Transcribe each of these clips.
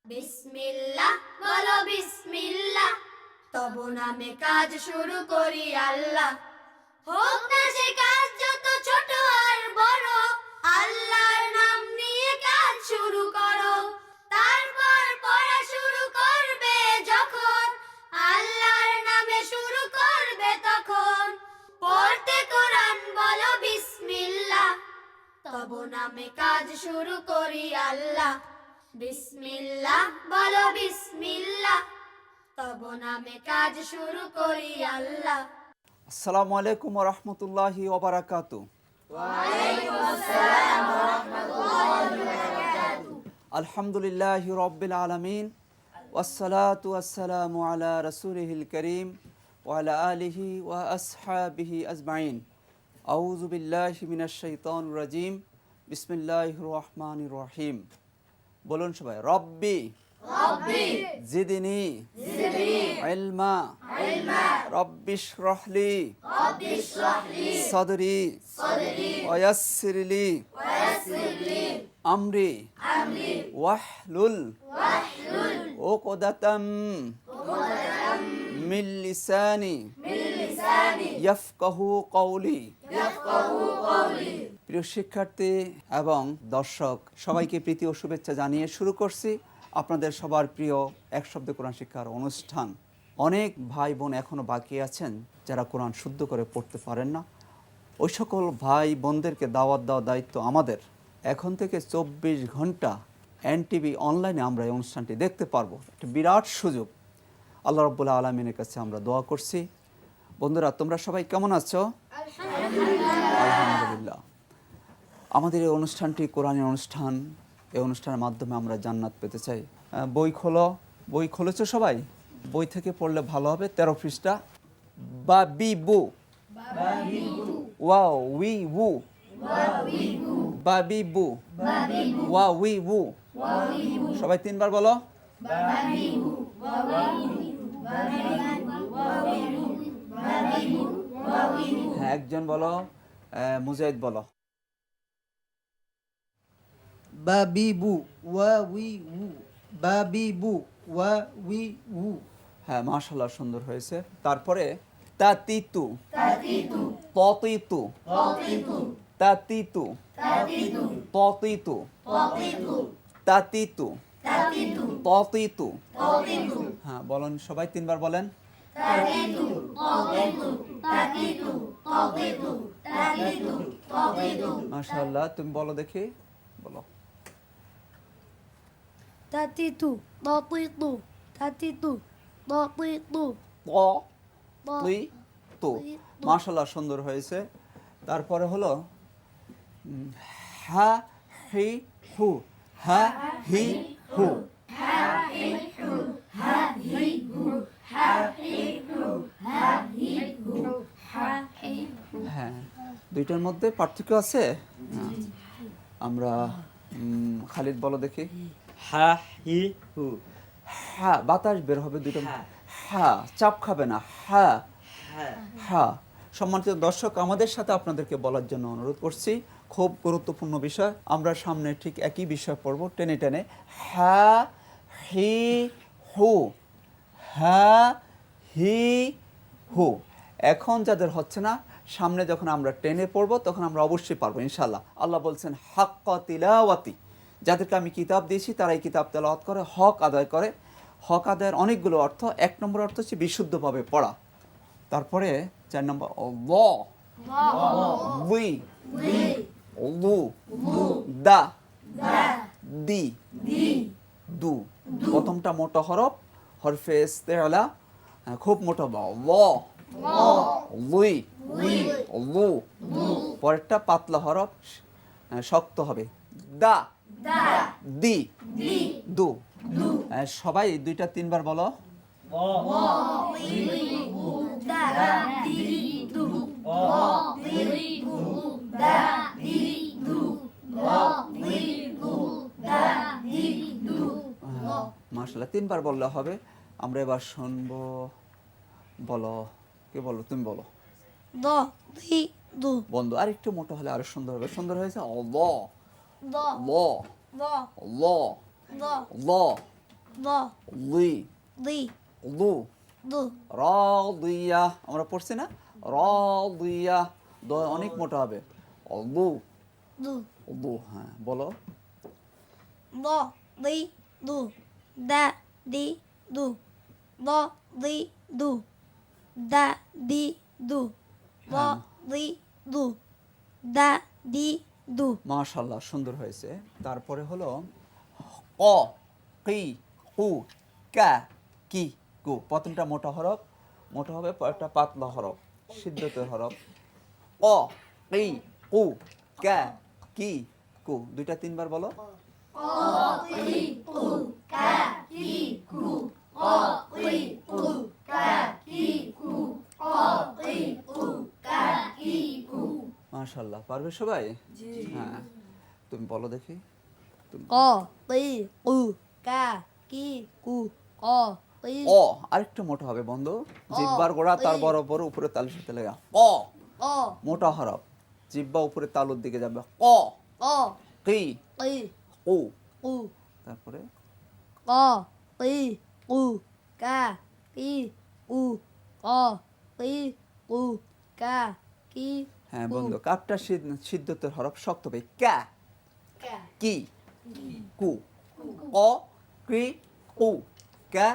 বিসমিল্লাহ বলো বিসমিল্লাহ, তব নামে কাজ শুরু করি আল্লাহ। হোক না সে কাজ যত ছোট আর বড়, আল্লাহর নাম নিয়ে কাজ শুরু করো। তারপর পড়া শুরু করবে যখন, আল্লাহর নামে শুরু করবে তখন। পড়তে কোরআন বলো বিসমিল্লাহ, তব নামে কাজ শুরু করি আল্লাহ। বিসমিল্লাহ বলো বিসমিল্লাহ, তব নামে কাজ শুরু করি আল্লাহ। আসসালামু আলাইকুম ওয়া রাহমাতুল্লাহি ওয়া বারাকাতুহু। ওয়া আলাইকুম আসসালাম ওয়া রাহমাতুল্লাহি ওয়া বারাকাতুহু। আলহামদুলিল্লাহি রাব্বিল আলামিন, ওয়াসসালাতু ওয়াসসালামু আলা রাসূলিহিল কারীম ওয়া আলা আলিহি ওয়া আসহাবিহি আজমাইন। আউযু বিল্লাহি মিনাশ শাইতানির রাজীম। বিসমিল্লাহির রহমানির রহিম। বলুন সবাই, রব্বি রব্বি জিদনি ইলমা রব্বিশরাহলি সাদরি ওয়া ইয়াসসিরলি আমরি ওয়াহলুল উকদাতাম মিন লিসানি ইয়াফকাহু কওলি। প্রিয় শিক্ষার্থী এবং দর্শক সবাইকে প্রীতি ও শুভেচ্ছা জানিয়ে শুরু করছি আপনাদের সবার প্রিয় এক শব্দে কোরআন শিক্ষার অনুষ্ঠান। অনেক ভাই বোন এখনও বাকি আছেন যারা কোরআন শুদ্ধ করে পড়তে পারেন না। ওই সকল ভাই বোনদেরকে দাওয়াত দেওয়ার দায়িত্ব আমাদের। এখন থেকে 24 ঘন্টা এনটিভি অনলাইনে আমরা এই অনুষ্ঠানটি দেখতে পারবো। একটা বিরাট সুযোগ। আল্লাহ রাব্বুল আলামিনের কাছে আমরা দোয়া করছি। বন্ধুরা, তোমরা সবাই কেমন আছো? আলহামদুলিল্লাহ। আমাদের এই অনুষ্ঠানটি কোরআনের অনুষ্ঠান। এই অনুষ্ঠানের মাধ্যমে আমরা জান্নাত পেতে চাই। বই খোলো। বই খুলেছো সবাই? বই থেকে পড়লে ভালো হবে। 13 পৃষ্ঠা। বাবিবু ওয়াও উই উ বাবিবু ওয়া উই উ। সবাই 3 বার বলো। হ্যাঁ, একজন বলো। মুজাহিদ বলো। বাবিবু ওয়া উই উ বাবিবু ওয়া উই উ। হ্যাঁ, মাশাআল্লাহ, সুন্দর হয়েছে। তারপরে তাতিতু ততিতু ততিতু তাতিতু ততিতু। হ্যাঁ, বলেন সবাই 3 বার বলেন। মাশাআল্লাহ, তুমি বলো দেখি, বলো। তাতিতু তাতিতু তাতিতু তাতিতু তুই তু। মাশাআল্লাহ, সুন্দর হয়েছে। তারপরে হলো হা হি হু। হা হি হু। হ্যাঁ, দুইটার মধ্যে পার্থক্য আছে। আমরা খালিদ বলো দেখি। হা হি হু। হ্যাঁ, বাতাস বের হবে দুটো। হ্যাঁ, চাপ খাবে না। হ্যাঁ হ্যাঁ। সম্মানিত দর্শক, আমাদের সাথে আপনাদেরকে বলার জন্য অনুরোধ করছি, খুব গুরুত্বপূর্ণ বিষয়। আমরা সামনে ঠিক একই বিষয় পড়ব টেনে টেনে। হ্যাঁ হি হু। হ্যাঁ হি হু। এখন যাদের হচ্ছে না, সামনে যখন আমরা টেনে পড়ব তখন আমরা অবশ্যই পারবো ইনশাআল্লাহ। আল্লাহ বলছেন হাক্কা তিলাওয়াতি। যাদেরকে আমি কিতাব দিয়েছি তারা এই কিতাব তেলাওয়াত করে, হক আদায় করে। হক আদায়ের অনেকগুলো অর্থ। 1 নম্বর অর্থ হচ্ছে বিশুদ্ধভাবে পড়া। তারপরে 4 নম্বর উই লু দা দি দু। প্রথমটা মোটা হরফ, হরফে ইস্তেআলা, খুব মোটা বা লুই লু। পরেরটা পাতলা হরফ, শক্ত হবে, দা দি দু। সবাই 2টা 3 বার বলো। মাশাআল্লাহ, 3 বার বললে হবে। আমরা এবার শুনবো। বলো, কে বলো? তুমি বলো। দু বন্ধু আর একটু মোটা হলে আরো সুন্দর হবে। সুন্দর হয়েছে। ল দ ল দ ল দ ল ض লি ضي লু ض রাদিয়া আমরা পড়ছি না রাদিয়া দ অনেক মোটা হবে লু ض লু হ্যাঁ বলো ض ضي ض دا دي ض ض ضي ض دا دي ض ض ضي ض دا دي ض মাশাআল্লাহ সুন্দর হয়েছে তারপরে হলো ক কি কু কা কি কু প্রথমটা মোটা হরফ মোটা হবে পরেরটা পাতলা হরফ সিদ্ধতের হরফ ক কি কু কা কি কু দুইটা তিনবার বলো মাশাআল্লাহ পারবে সবাই হ্যাঁ তুমি বলো দেখি ق قي قو كا كي كو ق قي অ আরেকটু মোটা হবে বন্ধু জিহ্বার গোড়া তার বরাবর উপরে তালুর সাথে লাগা ক ق মোটা হরফ জিহ্বা উপরে তালুর দিকে যাবে ক ق কি قي কু قو তারপরে ق قي قو كا كي كو ق قي قو كا كي হ্যাঁ বন্ধু কাপটা সিদ্ধতের হরফ শক্ত হবে কা কি কু অ কি কু কা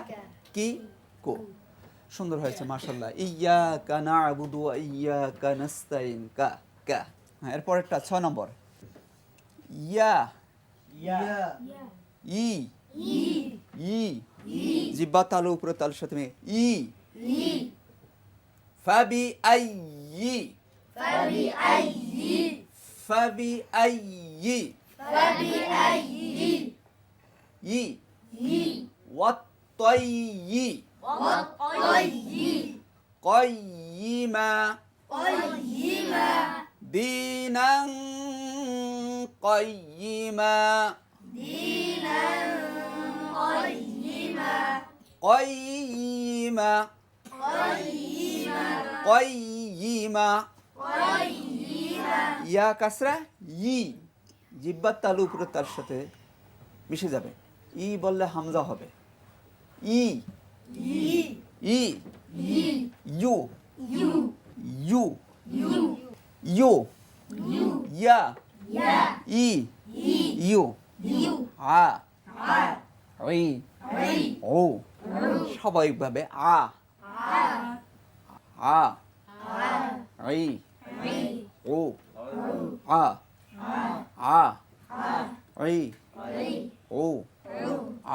কি কু সুন্দর হয়েছে মাশাআল্লাহ ইয়াকা না'বুদু ওয়া ইয়াকা নাস্তাইন কা কা হ্যাঁ এরপরেরটা 6 নম্বর ইয়া ইয়া ই ই জিহ্বা তালু উপরে তালুর সাথে মিলে ই ফাবি আইয়ি ফাবি আইয়ি ই ওয়াত-তাইয়ি قيما دينا قيما قيما قيما ইয়া কাসরা ই জিহ্বার তালু উপরে তার সাথে মিশে যাবে ই বললে হামজা হবে ই ই ইউ ইউ ইউ ইয়া ই ইউ আ ই ও স্বাভাবিকভাবে আ আ ই ও আ আ ই ও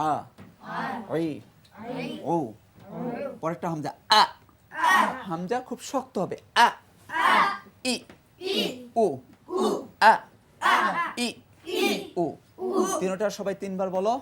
আ ই ও পরেরটা হামজা আ হামজা খুব শক্ত হবে আ ই ও আ ই ও তিনটা সবাই তিনবার বলো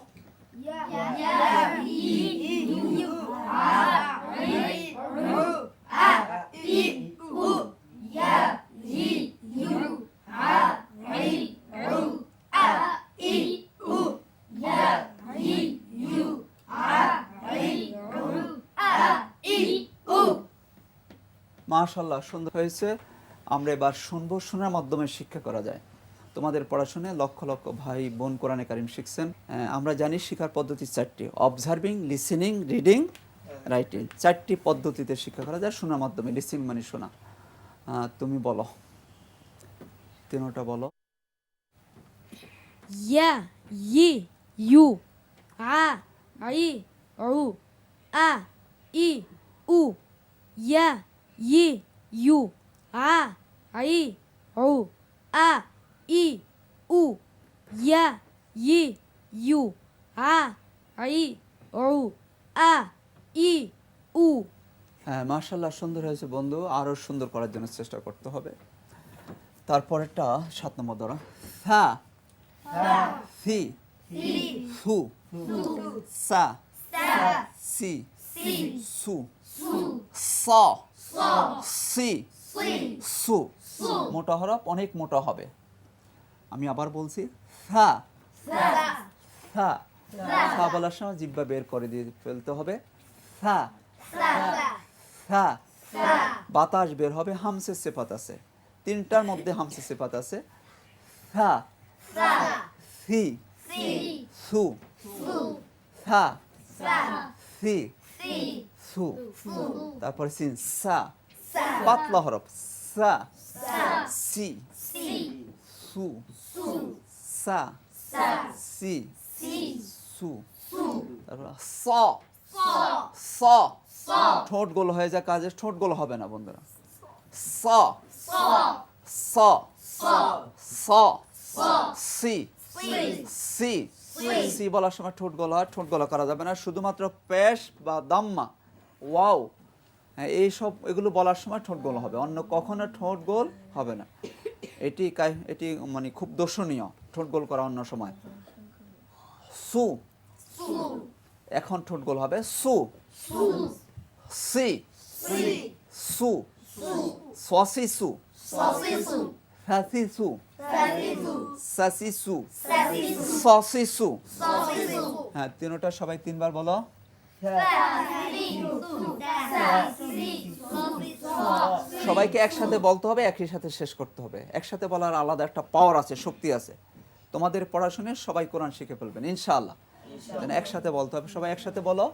মাশাআল্লাহ সুন্দর হয়েছে আমরা এবার শুনবো শোনার মাধ্যমে শিক্ষা করা যায় তোমাদের পড়াশোনায় লক্ষ লক্ষ ভাই বোন কোরআনে কারিম শিখছেন আমরা জানি শিক্ষার পদ্ধতি চারটি অবজার্ভিং লিসেনিং রিডিং রাইটিং চারটি পদ্ধতিতে শিক্ষা করা যায় শোনার মাধ্যমে লিসেনিং মানে শোনা তুমি বলো তিনটা বলো يا ي يو ع عي عو أ إي أو يا ي يو ع عي عو أ إي أو يا ي يو ع عي عو أ إي أو হ্যাঁ মাশাআল্লাহ সুন্দর হয়েছে বন্ধু আরো সুন্দর করার জন্য চেষ্টা করতে হবে তারপরেরটা 7 নম্বর ধরো সা সি সু সা সি সু সা সি সু মোটা হরফ অনেক মোটা হবে আমি আবার বলছি সা সা সা বলার সময় জিহ্বা বের করে দিয়ে ফেলতে হবে সা সা বাতাস বের হবে হামসে সিফাত আছে তিনটার মধ্যে হামসে সিফাত আছে সা সি সু সা সি সি সু তারপরে সিন সা পাতলা হরফ সা সি সি সু সু সা সা সি সি সু সু তারপর স স স স ঠোঁট গোল হয়ে যায় কাজে ঠোঁট গোল হবে না বন্ধুরা স স স স স স সি সি সি সি বলার সময় ঠোঁট গলা হয়, ঠোঁট গলা করা যাবে না, শুধুমাত্র পেশ বা দাম্মা ওয়াও হ্যাঁ এইসব এগুলো বলার সময় ঠোঁট গোল হবে, অন্য কখনো ঠোঁট গোল হবে না। এটি মানে খুব দর্শনীয়, ঠোঁট গোল করা অন্য সময়। সু সু এখন ঠোঁট গোল হবে সু সু সি সি সু সু সসি সু সসিসু সাসি সু সাসিসু সাসি সু সাসিসু সসি সু সসিসু হ্যাঁ তিনটা সবাই তিনবার বলো। সবাইকে একসাথে বলতে হবে, একই সাথে শেষ করতে হবে। একসাথে বলার আলাদা একটা পাওয়ার আছে, শক্তি আছে। তোমাদের পড়াশোনায় সবাই কোরআন শিখে ফেলবেন ইনশাআল্লাহ। একসাথে বলতে হবে, সবাই একসাথে বলো।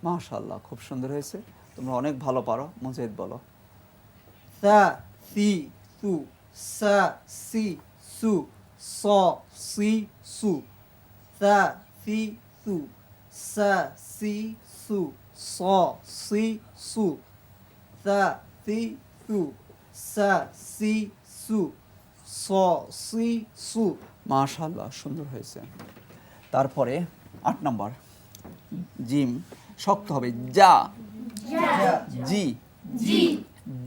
মাশাআল্লাহ খুব সুন্দর হয়েছে, তোমরা অনেক ভালো পারো। মুজাহিদ বলো। সা সি সু সা সি সু স সি সু সা সি সু সা সি সু স সি সু সা সি সু সা সি সু স সি সু। মাশাআল্লাহ সুন্দর হয়েছে। তারপরে 8 নম্বর জিম শক্ত হবে, যা জি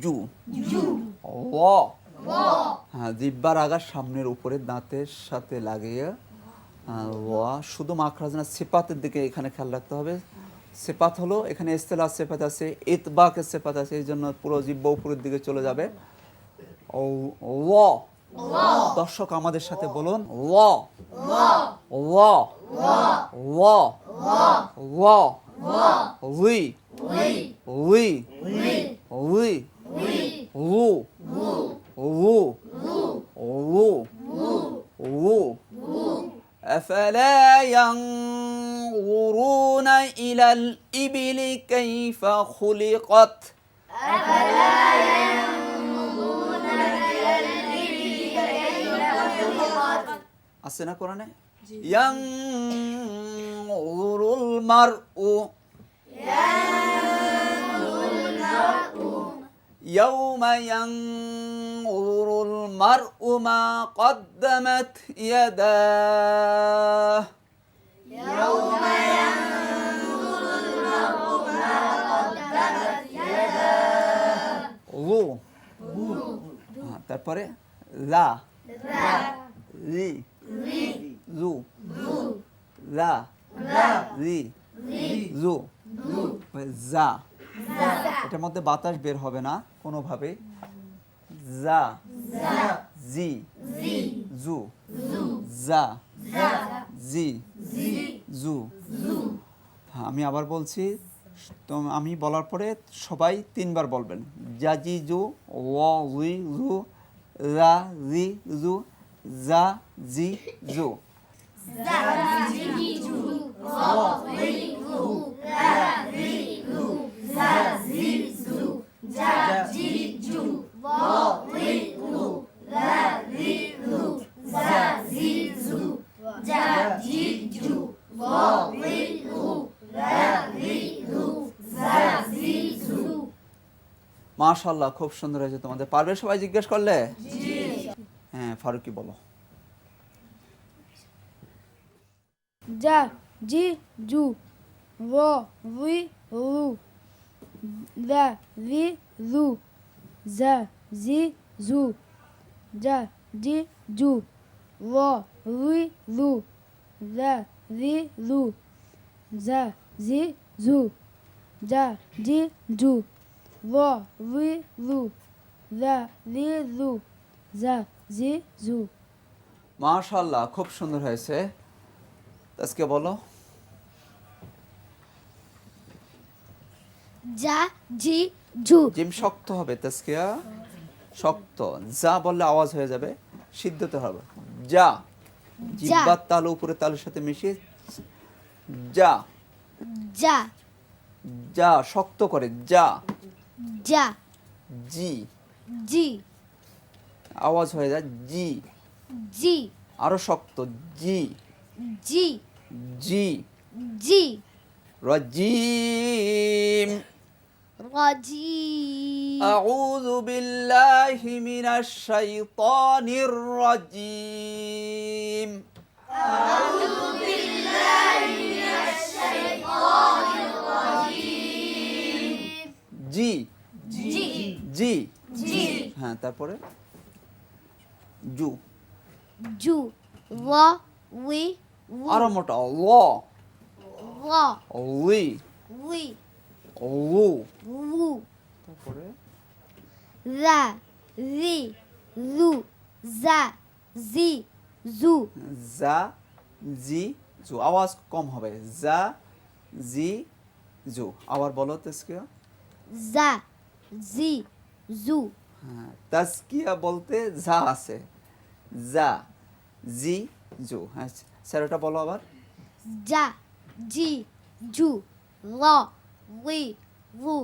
জু ও হ্যাঁ জিহ্বার আগা সামনের উপরে দাঁতের সাথে লাগিয়ে ওয়া শুধু মাখরাজ না, সিফাতের দিকে এখানে খেয়াল রাখতে হবে। সিফাত হলো এখানে ইস্তেলাহ সিফাত আছে, ইতবাকের সিফাত আছে, এই জন্য পুরো জিহ্বা উপরের দিকে চলে যাবে। ও ওয়া দর্শক আমাদের সাথে বলুন ওয়া ওয়া ওয়া ওয়া উই উই উই উ উ উ উ أفلا ينظرون إلى الإبل كيف خلقت আছে না কোরআনে? ইয়ানজুরুল মারউ ইয়াউমা ইয়ানজুরুল মারউ মা কদ্দামাত ইয়াদাহ তারপরে লা রি জু লা রি জু যা এটার মধ্যে বাতাস বের হবে না কোনোভাবে। যা জি জু যা জি জু। আমি আবার বলছি, তো আমি বলার পরে সবাই 3 বার বলবেন। যা জি জু ওয়া উই জু রা জি জু যা জি জু। মাশাআল্লাহ খুব সুন্দর হয়েছে তোমাদের। পারবে সবাই জিজ্ঞেস করলে? হ্যাঁ ফারুকি বলো। যা জি জু র রি রু দা রি রু যা জি জু যা জি জু র রি রু যা রি রু যা জি জু যা জি জু র রি রু যা রি রু যা জি জু। মাশাআল্লাহ খুব সুন্দর হয়েছে। তাসকিয়া বলো। যা জি জু জিম শক্ত হবে তাসকিয়া, শক্ত। যা বললে আওয়াজ হয়ে যাবে, সিদ্ধতে হবে। যা, জিহ্বার তালু উপরে তালুর সাথে মিশিয়ে যা, যা যা শক্ত করে যা। যা জি, জি আওয়াজ হয়ে যায় জি, জি আরো শক্ত জি, জি জি। জি রাজিম। রাজিম আউযু বিল্লাহি মিনাশ শাইতানির রাজিম। জি, জি জি, জি হ্যাঁ তারপরে জু, জু ল উই উ আরো মোটা ল, ল উই, উই লু, লু তারপরে রা রি লু যা জি জু যা, জি, জু। আওয়াজ কম হবে যা, জি, জু। আবার বলো তাসকিয়া। যা জি জু হ্যাঁ, তাসকিয়া বলতে যা আছে, যা, জি, জু। হ্যাঁ স্যার ওটা বলো আবার। যা জি জু ল উই লু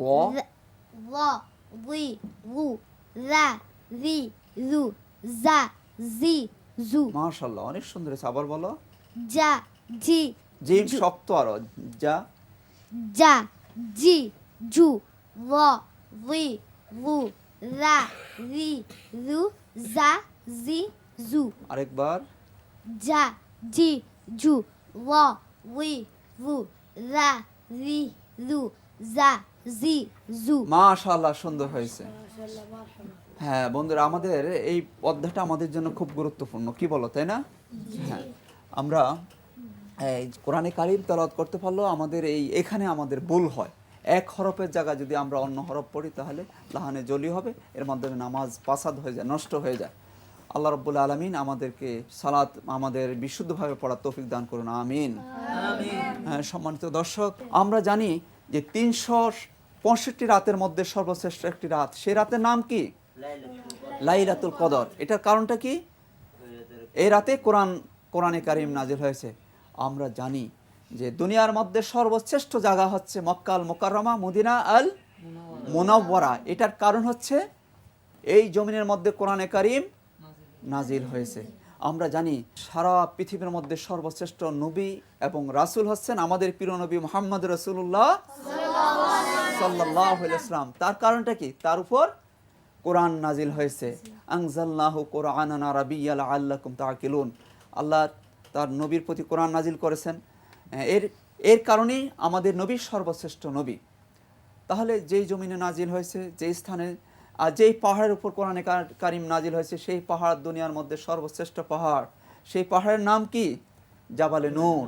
ল, ল উই লু রা রি লু যা জি জু মাশাআল্লাহ, অনেক সুন্দর হয়েছে। আবার বলো। যা জি জিম শক্ত আরো যা, যা জি জু ল উই লু রা রি লু যা জি জু আরেকবার। যা জি জু ল উই লু রা রি লু যা জি জু মাশাআল্লাহ, সুন্দর হয়েছে। হ্যাঁ বন্ধুরা, আমাদের এই অধ্যায়টা আমাদের জন্য খুব গুরুত্বপূর্ণ, কি বলো তাই না? হ্যাঁ, আমরা এই কোরআনে কারিম তেলাওয়াত করতে পারলেও আমাদের এখানে আমাদের ভুল হয়। এক হরফের জায়গায় যদি আমরা অন্য হরফ পড়ি তাহলে লাহানে জলি হবে, এর মাধ্যমে নামাজ পাসাদ হয়ে যায়, নষ্ট হয়ে যায়। আল্লাহ রাব্বুল আলামিন আমাদেরকে সালাত আমাদের বিশুদ্ধভাবে পড়ার তৌফিক দান করুন, আমিন। হ্যাঁ সম্মানিত দর্শক, আমরা জানি যে 365 রাতের মধ্যে সর্বশ্রেষ্ঠ একটি রাত, সেই রাতের নাম কি? লাইলাতুল কদর। এটার কারণটা কি? এই রাতে কোরআনে কারিম নাজিল হয়েছে। আমরা জানি যে দুনিয়ার মধ্যে সর্বশ্রেষ্ঠ জায়গা হচ্ছে মক্কা আল মুকাররমা, মদিনা আল মুনাওয়ারা। এটার কারণ হচ্ছে এই জমিনের মধ্যে কোরআনে কারিম নাজিল হয়েছে। আমরা জানি সারা পৃথিবীর মধ্যে সর্বশ্রেষ্ঠ নবী এবং রাসূল হচ্ছেন আমাদের প্রিয় নবী মুহাম্মদ রাসূলুল্লাহ সাল্লাল্লাহু আলাইহি ওয়াসাল্লাম। তার কারণটা কি? তার উপর কোরআন নাজিল হয়েছে। আনজালনাহু কুরআনান আরাবিয়্যান লাআল্লাকুম তাআকিলুন। আল্লাহ তার নবীর প্রতি কোরআন নাজিল করেছেন। এর কারণেই আমাদের নবী সর্বশ্রেষ্ঠ নবী। তাহলে যেই জমিনে নাজিল হয়েছে, যেই স্থানে আর যেই পাহাড়ের উপর কোরআনে কারিম নাজিল হয়েছে, সেই পাহাড় দুনিয়ার মধ্যে সর্বশ্রেষ্ঠ পাহাড়। সেই পাহাড়ের নাম কি? জাবালে নূর।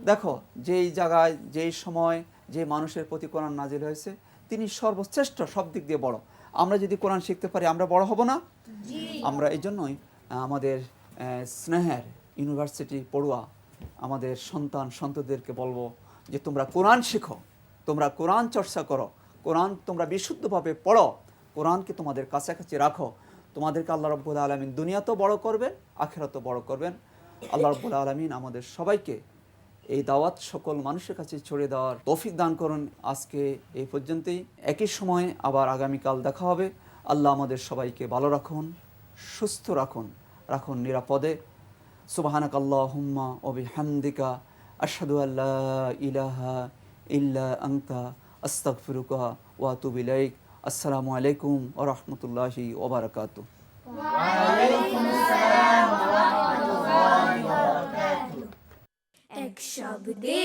দেখো, যেই জায়গায় যেই সময় যে মানুষের প্রতি কোরআন নাজিল হয়েছে তিনি সর্বশ্রেষ্ঠ, সব দিক দিয়ে বড়। আমরা যদি কোরআন শিখতে পারি আমরা বড় হব না? আমরা এই জন্যই আমাদের স্নেহের ইউনিভার্সিটি পড়ুয়া আমাদের সন্ততিদেরকে বলবো যে তোমরা কোরআন শিখো, তোমরা কোরআন চর্চা করো, কোরআন তোমরা বিশুদ্ধভাবে পড়ো, কোরআনকে তোমাদের কাছাকাছি রাখো। তোমাদেরকে আল্লাহ রাব্বুল আলামিন দুনিয়াতেও বড় করবেন, আখিরাতেও বড় করবেন। আল্লাহ রাব্বুল আলামিন আমাদের সবাইকে এই দাওয়াত সকল মানুষের কাছে ছড়িয়ে দেওয়ার তৌফিক দান করুন। আজকে এই পর্যন্তই, একই সময় আবার আগামীকাল দেখা হবে। আল্লাহ আমাদের সবাইকে ভালো রাখুন, সুস্থ রাখুন, রাখুন নিরাপদে। সুবহানাকাল্লাহুম্মা ওয়া বিহামদিকা আশহাদু আল্লা ইলাহা ইল্লা আনতা আস্তাগফিরুকা ওয়া আতুবু ইলাইক। আসসালামু আলাইকুম ওয়া রাহমাতুল্লাহি ওয়া বারাকাতুহু। এক শব্দে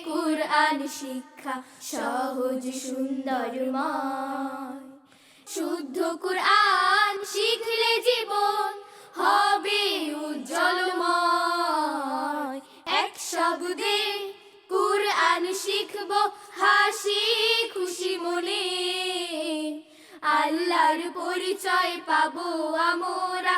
কুরআন শিক্ষা সহজ সুন্দরময়, শুদ্ধ কুরআন শিখলে জীবন হবে উজ্জ্বলময়। এক শব্দে কুরআন শিখব হাসি খুশি মনে, আল্লাহর পরিচয় পাবো আমরা